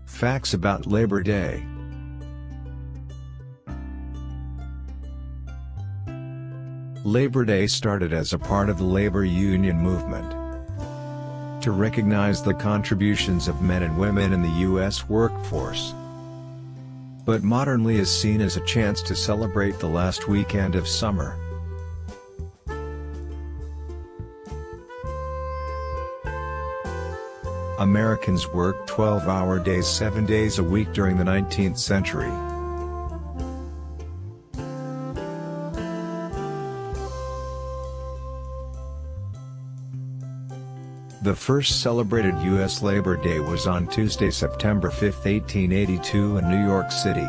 Facts about Labor Day. Labor Day started as a part of the labor union movement to recognize the contributions of men and women in the U.S. workforce, but modernly is seen as a chance to celebrate the last weekend of summer. Americans worked 12-hour days 7 days a week during the 19th century. The first celebrated U.S. Labor Day was on Tuesday, September 5, 1882 in New York City,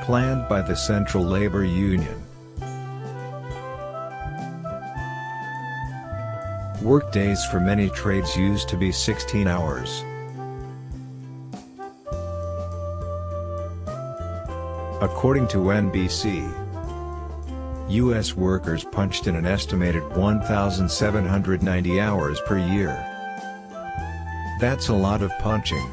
planned by the Central Labor Union. Workdays for many trades used to be 16 hours. According to NBC, U.S. workers punched in an estimated 1,790 hours per year. That's a lot of punching.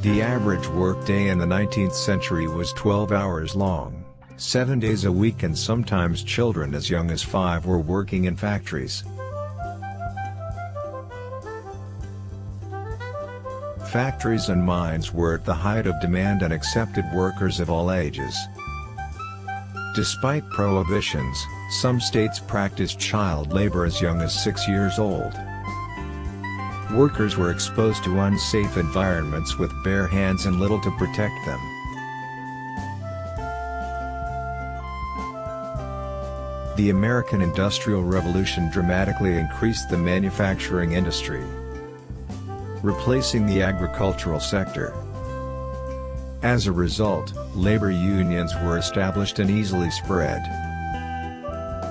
The average workday in the 19th century was 12 hours long. 7 days a week, and sometimes children as young as 5 were working in factories. Factories and mines were at the height of demand and accepted workers of all ages. Despite prohibitions, some states practiced child labor as young as 6 years old. Workers were exposed to unsafe environments with bare hands and little to protect them. The American Industrial Revolution dramatically increased the manufacturing industry, replacing the agricultural sector. As a result, labor unions were established and easily spread.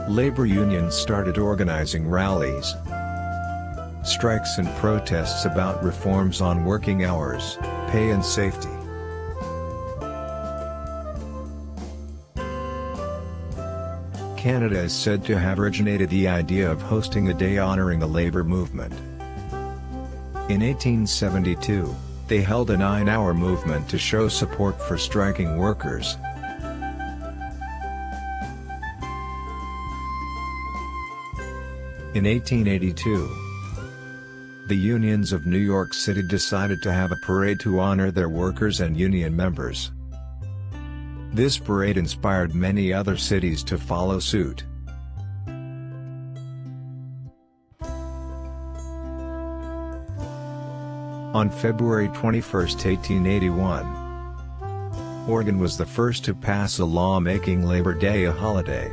Labor unions started organizing rallies, strikes and protests about reforms on working hours, pay and safety. Canada is said to have originated the idea of hosting a day honoring the labor movement. In 1872, they held a 9-hour movement to show support for striking workers. In 1882, the unions of New York City decided to have a parade to honor their workers and union members. This parade inspired many other cities to follow suit. On February 21, 1881, Oregon was the first to pass a law making Labor Day a holiday.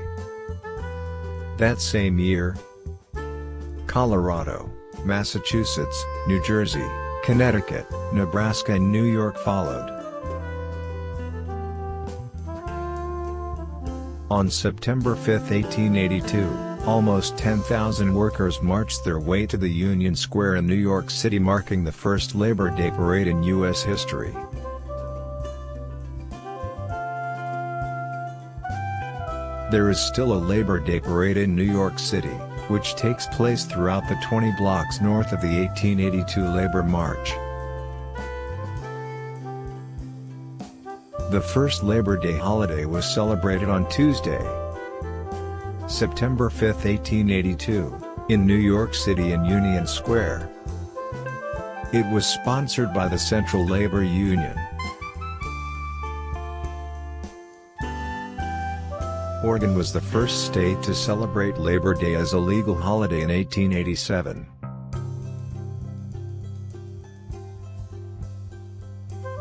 That same year, Colorado, Massachusetts, New Jersey, Connecticut, Nebraska and New York followed. On September 5, 1882, almost 10,000 workers marched their way to the Union Square in New York City, marking the first Labor Day parade in U.S. history. There is still a Labor Day parade in New York City, which takes place throughout the 20 blocks north of the 1882 Labor March. The first Labor Day holiday was celebrated on Tuesday, September 5, 1882, in New York City in Union Square. It was sponsored by the Central Labor Union. Oregon was the first state to celebrate Labor Day as a legal holiday in 1887.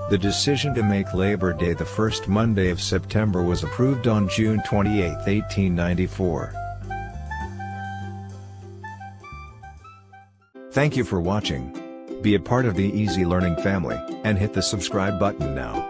The decision to make Labor Day the first Monday of September was approved on June 28, 1894. Thank you for watching. Be a part of the Easy Learning family, and hit the subscribe button now.